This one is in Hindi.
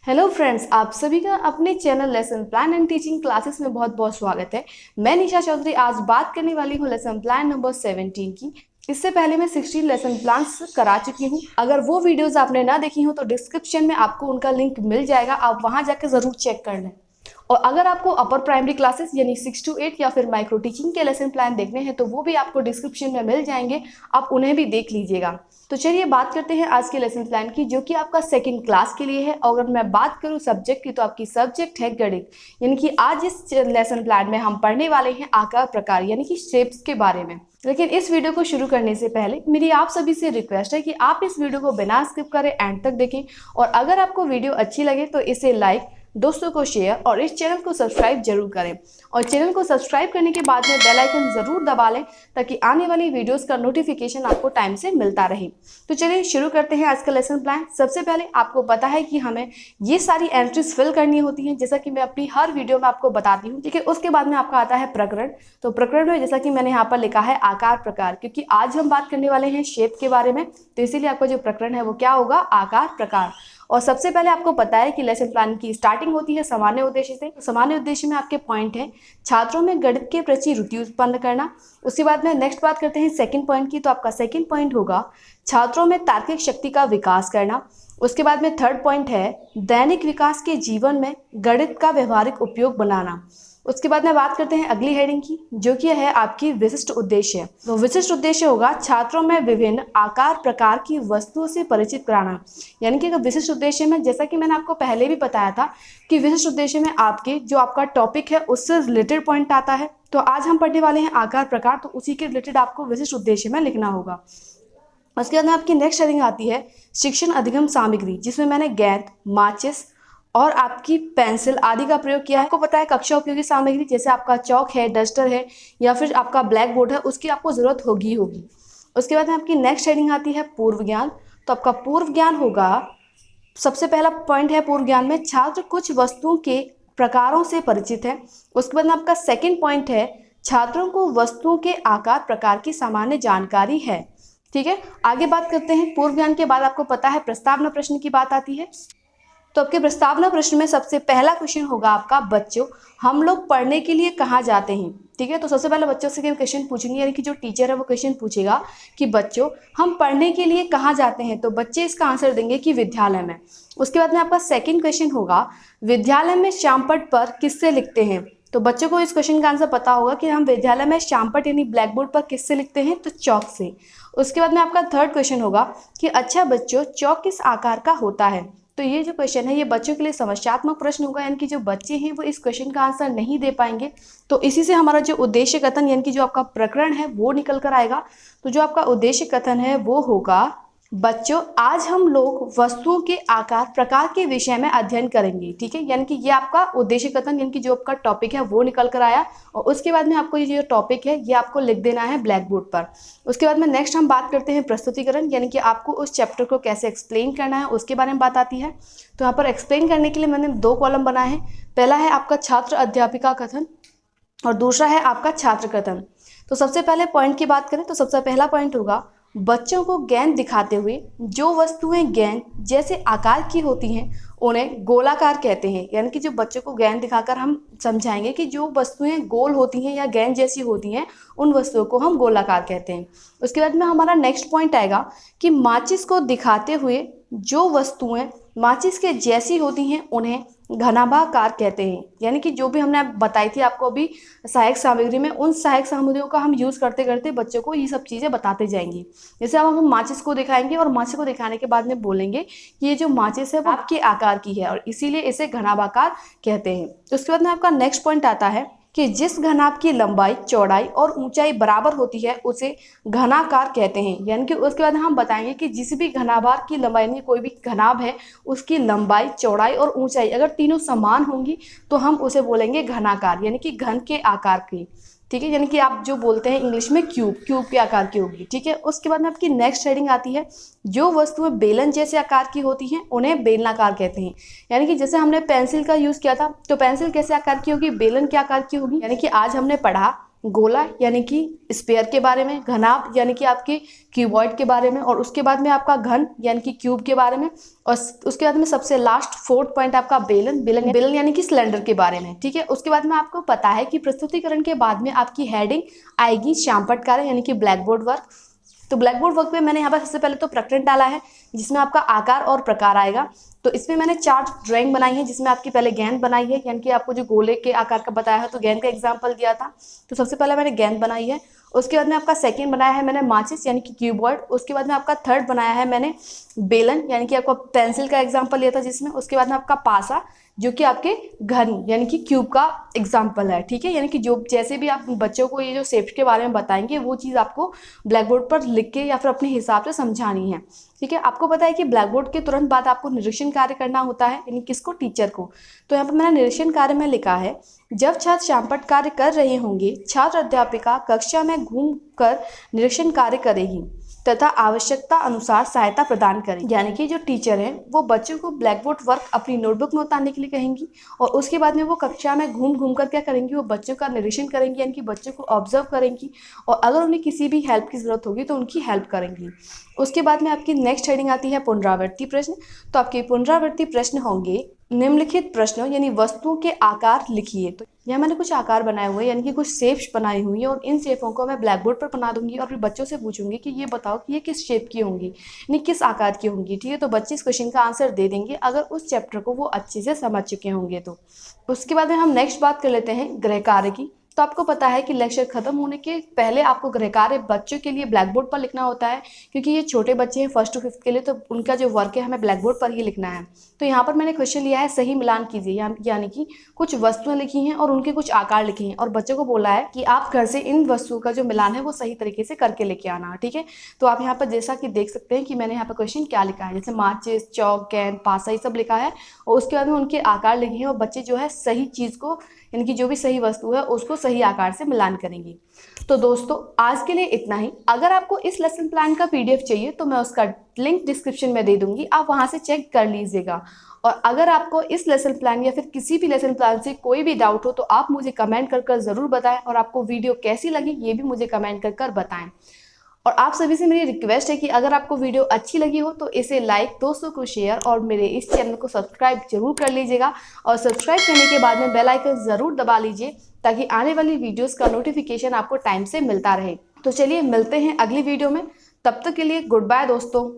हेलो फ्रेंड्स, आप सभी का अपने channel lesson plan and teaching classes में बहुत बहुत स्वागत है। मैं निशा चौधरी आज बात करने वाली हूँ लेसन प्लान नंबर 17 की। इससे पहले मैं 16 लेसन प्लान्स करा चुकी हूँ। अगर वो वीडियोस आपने ना देखी हो तो डिस्क्रिप्शन में आपको उनका लिंक मिल जाएगा, आप वहाँ जाकर ज़रूर चेक कर लें। और अगर आपको अपर प्राइमरी क्लासेस यानी 6 to 8 या फिर माइक्रो टीचिंग के लेसन प्लान देखने हैं तो वो भी आपको डिस्क्रिप्शन में मिल जाएंगे, आप उन्हें भी देख लीजिएगा। तो चलिए बात करते हैं आज के लेसन प्लान की, जो कि आपका सेकंड क्लास के लिए है। और अगर मैं बात करूं सब्जेक्ट की तो आपकी सब्जेक्ट है गणित। यानी कि आज इस लेसन प्लान में हम पढ़ने वाले हैं आकार प्रकार यानी कि शेप्स के बारे में। लेकिन इस वीडियो को शुरू करने से पहले मेरी आप सभी से रिक्वेस्ट है कि आप इस वीडियो को बिना स्किप करें एंड तक देखें। और अगर आपको वीडियो अच्छी लगे तो इसे लाइक, दोस्तों को शेयर और इस चैनल को सब्सक्राइब जरूर करें। और चैनल को सब्सक्राइब करने के बाद में बेल आइकन जरूर दबा लें ताकि आने वाली वीडियोस का नोटिफिकेशन आपको टाइम से मिलता रहे। तो चलिए शुरू करते हैं आज का लेसन प्लान। सबसे पहले आपको पता है कि हमें ये सारी एंट्रीज फिल करनी होती हैं, जैसा कि मैं अपनी हर वीडियो में आपको बताती हूँ। ठीक है, उसके बाद में आपका आता है प्रकरण। तो प्रकरण में जैसा कि मैंने यहाँ पर लिखा है आकार प्रकार, क्योंकि आज हम बात करने वाले हैं शेप के बारे में, तो इसीलिए आपका जो प्रकरण है वो क्या होगा, आकार प्रकार। और सबसे पहले आपको पता है कि लेसन प्लान की स्टार्टिंग होती है सामान्य उद्देश्य से। सामान्य उद्देश्य में आपके पॉइंट है छात्रों में गणित के प्रति रुचि उत्पन्न करना। उसके बाद में नेक्स्ट बात करते हैं सेकंड पॉइंट की, तो आपका सेकंड पॉइंट होगा छात्रों में तार्किक शक्ति का विकास करना। उसके बाद में थर्ड पॉइंट है दैनिक विकास के जीवन में गणित का व्यवहारिक उपयोग बनाना। उसके बाद में बात करते हैं अगली हेडिंग की, जो कि है आपकी विशिष्ट उद्देश्य। तो विशिष्ट उद्देश्य होगा छात्रों में विभिन्न आकार प्रकार की वस्तुओं से परिचित कराना। यानी कि विशिष्ट उद्देश्य में, जैसा कि मैंने आपको पहले भी बताया था कि विशिष्ट उद्देश्य में आपके जो आपका टॉपिक है उससे रिलेटेड पॉइंट आता है। तो आज हम पढ़ने वाले हैं आकार प्रकार, तो उसी के रिलेटेड आपको विशिष्ट उद्देश्य में लिखना होगा। उसके बाद में आपकी नेक्स्ट हेडिंग आती है शिक्षण अधिगम सामग्री, जिसमें मैंने गेंद, माचिस और आपकी पेंसिल आदि का प्रयोग किया है। आपको पता है कक्षा उपयोगी सामग्री जैसे आपका चौक है, डस्टर है या फिर आपका ब्लैक बोर्ड है, उसकी आपको जरूरत होगी। उसके बाद में आपकी नेक्स्ट हेडिंग आती है पूर्व ज्ञान। तो आपका पूर्व ज्ञान होगा, सबसे पहला पॉइंट है पूर्व ज्ञान में छात्र कुछ वस्तुओं के प्रकारों से परिचित है। उसके बाद में आपका सेकेंड पॉइंट है छात्रों को वस्तुओं के आकार प्रकार की सामान्य जानकारी है। ठीक है, आगे बात करते हैं। पूर्व ज्ञान के बाद आपको पता है प्रस्तावना प्रश्न की बात आती है। तो आपके प्रस्तावना प्रश्न में सबसे पहला क्वेश्चन होगा आपका बच्चों हम लोग पढ़ने के लिए कहाँ जाते हैं। ठीक है, तो सबसे पहले बच्चों से क्वेश्चन पूछेंगे, यानी कि जो टीचर है वो क्वेश्चन पूछेगा कि बच्चों हम पढ़ने के लिए कहाँ जाते हैं, तो बच्चे इसका आंसर देंगे कि विद्यालय में। उसके बाद में आपका सेकंड क्वेश्चन होगा विद्यालय में श्यामपट्ट पर किससे लिखते हैं। तो बच्चों को इस क्वेश्चन का आंसर पता होगा कि हम विद्यालय में श्यामपट्ट यानी ब्लैक बोर्ड पर किससे लिखते हैं, तो चौक से। उसके बाद में आपका थर्ड क्वेश्चन होगा कि अच्छा बच्चों चौक किस आकार का होता है। तो ये जो क्वेश्चन है ये बच्चों के लिए समस्यात्मक प्रश्न होगा, यानी कि जो बच्चे हैं वो इस क्वेश्चन का आंसर नहीं दे पाएंगे। तो इसी से हमारा जो उद्देश्य कथन यानी कि जो आपका प्रकरण है वो निकल कर आएगा। तो जो आपका उद्देश्य कथन है वो होगा बच्चों आज हम लोग वस्तुओं के आकार प्रकार के विषय में अध्ययन करेंगे। ठीक है, यानी कि ये आपका उद्देश्य कथन यानी कि जो आपका टॉपिक है वो निकल कर आया। और उसके बाद में आपको ये जो टॉपिक है ये आपको लिख देना है ब्लैक बोर्ड पर। उसके बाद में नेक्स्ट हम बात करते हैं प्रस्तुतिकरण, यानी कि आपको उस चैप्टर को कैसे एक्सप्लेन करना है उसके बारे में बात आती है। तो यहाँ पर एक्सप्लेन करने के लिए मैंने 2 कॉलम बनाए हैं। पहला है आपका छात्र अध्यापिका कथन और दूसरा है आपका छात्र कथन। तो सबसे पहले पॉइंट की बात करें तो सबसे पहला पॉइंट होगा बच्चों को गेंद दिखाते हुए जो वस्तुएं गेंद जैसे आकार की होती हैं उन्हें गोलाकार कहते हैं। यानी कि जो बच्चों को गेंद दिखाकर हम समझाएंगे कि जो वस्तुएं गोल होती हैं या गेंद जैसी होती हैं उन वस्तुओं को हम गोलाकार कहते हैं। उसके बाद में हमारा नेक्स्ट पॉइंट आएगा कि माचिस को दिखाते हुए जो वस्तुएं माचिस के जैसी होती हैं उन्हें घनाभाकार कहते हैं। यानी कि जो भी हमने बताई थी आपको अभी सहायक सामग्री में, उन सहायक सामग्रियों का हम यूज़ करते करते बच्चों को ये सब चीज़ें बताते जाएंगे। जैसे अब हम माचिस को दिखाएंगे और माचिस को दिखाने के बाद में बोलेंगे कि ये जो माचिस है वो आपके आकार की है और इसीलिए इसे घनाभाकार कहते हैं। उसके बाद में आपका नेक्स्ट पॉइंट आता है कि जिस घनाभ की लंबाई, चौड़ाई और ऊंचाई बराबर होती है उसे घनाकार कहते हैं। यानी कि उसके बाद हम बताएंगे कि जिस भी घनाभार की लंबाई यानी कोई भी घनाभ है उसकी लंबाई, चौड़ाई और ऊंचाई अगर तीनों समान होंगी तो हम उसे बोलेंगे घनाकार, यानी कि घन के आकार की। ठीक है, यानी कि आप जो बोलते हैं इंग्लिश में क्यूब के आकार की होगी। ठीक है, उसके बाद में आपकी नेक्स्ट हेडिंग आती है जो वस्तुएं बेलन जैसे आकार की होती हैं उन्हें बेलनाकार कहते हैं। यानी कि जैसे हमने पेंसिल का यूज़ किया था तो पेंसिल कैसे आकार की होगी, बेलन के आकार की होगी। यानी कि आज हमने पढ़ा गोला यानी कि स्फीयर के बारे में, घनाभ यानी कि आपके क्यूबॉइड के बारे में, और उसके बाद में आपका घन यानी कि क्यूब के बारे में, और उसके बाद में सबसे लास्ट फोर्थ पॉइंट आपका बेलन बेलन यानी कि सिलेंडर के बारे में। ठीक है, उसके बाद में आपको पता है कि प्रस्तुतिकरण के बाद में आपकी हेडिंग आएगी श्यामपट्ट कार्य यानी कि ब्लैक बोर्ड वर्क। तो ब्लैक बोर्ड वर्क में मैंने यहाँ पर सबसे पहले तो प्रकरण डाला है जिसमें आपका आकार और प्रकार आएगा। तो इसमें मैंने 4 ड्राइंग बनाई है जिसमें आपकी पहले गेंद बनाई है, यानी कि आपको जो गोले के आकार का बताया है तो गेंद का एग्जांपल दिया था। तो सबसे पहले मैंने गेंद बनाई है। उसके बाद में आपका सेकंड बनाया है मैंने माचिस यानी कि क्यूबॉइड। उसके बाद में आपका थर्ड बनाया है मैंने बेलन यानी कि आपको पेंसिल का एग्जाम्पल लिया था जिसमें। उसके बाद में आपका पासा जो कि आपके घन यानी कि क्यूब का एग्जाम्पल है। ठीक है, यानी कि जो जैसे भी आप बच्चों को ये जो शेप्स के बारे में बताएंगे वो चीज़ आपको ब्लैक बोर्ड पर लिख के या फिर अपने हिसाब से समझानी है। ठीक है, आपको पता है कि ब्लैक बोर्ड के तुरंत बाद आपको निरीक्षण कार्य करना होता है, यानी किसको, टीचर को। तो यहाँ पर मैंने निरीक्षण कार्य में लिखा है, जब छात्र श्यामपट्ट कार्य कर रहे होंगे छात्र अध्यापिका कक्षा में घूम कर निरीक्षण कार्य करेगी तथा आवश्यकता अनुसार सहायता प्रदान करेगी। यानी कि जो टीचर हैं वो बच्चों को ब्लैक बोर्ड वर्क अपनी नोटबुक में उतारने के लिए कहेंगी, और उसके बाद में वो कक्षा में घूम घूम कर क्या करेंगी, वो बच्चों का निरीक्षण करेंगी, यानी कि बच्चों को ऑब्जर्व करेंगी, और अगर उन्हें किसी भी हेल्प की ज़रूरत होगी तो उनकी हेल्प करेंगी। उसके बाद में आपकी नेक्स्ट हेडिंग आती है पुनरावृत्ति प्रश्न। तो आपके पुनरावृत्ति प्रश्न होंगे, निम्नलिखित प्रश्नों यानी वस्तुओं के आकार लिखिए। तो यहाँ मैंने कुछ आकार बनाए हुए हैं, यानी कि कुछ शेप्स बनाई हुई हैं, और इन शेपों को मैं ब्लैक बोर्ड पर बना दूंगी और फिर बच्चों से पूछूंगी कि ये बताओ कि ये किस शेप की होंगी, यानी किस आकार की होंगी। ठीक है, तो बच्चे इस क्वेश्चन का आंसर दे देंगे अगर उस चैप्टर को वो अच्छे से समझ चुके होंगे। तो उसके बाद में हम नेक्स्ट बात कर लेते हैं गृह कार्य की। तो आपको पता है कि लेक्चर खत्म होने के पहले आपको गृह कार्य बच्चों के लिए ब्लैक बोर्ड पर लिखना होता है, क्योंकि ये छोटे बच्चे हैं 1st to 5th के लिए, तो उनका जो वर्क है हमें ब्लैक बोर्ड पर ही लिखना है। तो यहाँ पर मैंने क्वेश्चन लिया है सही मिलान कीजिए, यानी कि कुछ वस्तुएं लिखी हैं और उनके कुछ आकार लिखे हैं, और बच्चों को बोला है कि आप घर से इन वस्तुओं का जो मिलान है वो सही तरीके से करके लेके आना। ठीक है, तो आप यहाँ पर जैसा कि देख सकते हैं कि मैंने यहाँ पर क्वेश्चन क्या लिखा है, जैसे माचिस, चौक, गेंद, पासा, ये सब लिखा है, और उसके बाद में उनके आकार लिखे हैं, और बच्चे जो है सही चीज़ को, यानी कि जो भी सही वस्तु है उसको सही आकार से मिलान करेंगी। तो दोस्तों आज के लिए इतना ही। अगर आपको इस लेसन प्लान का PDF चाहिए तो मैं उसका लिंक डिस्क्रिप्शन में दे दूंगी, आप वहां से चेक कर लीजिएगा। और अगर आपको इस लेसन प्लान या फिर किसी भी लेसन प्लान से कोई भी डाउट हो तो आप मुझे कमेंट कर ज़रूर बताएं, और आपको वीडियो कैसी लगी ये भी मुझे कमेंट कर बताएं। और आप सभी से मेरी रिक्वेस्ट है कि अगर आपको वीडियो अच्छी लगी हो तो इसे लाइक, दोस्तों को शेयर, और मेरे इस चैनल को सब्सक्राइब जरूर कर लीजिएगा। और सब्सक्राइब करने के बाद में बेल आइकन ज़रूर दबा लीजिए ताकि आने वाली वीडियोस का नोटिफिकेशन आपको टाइम से मिलता रहे। तो चलिए मिलते हैं अगली वीडियो में, तब तक के लिए गुड बाय दोस्तों।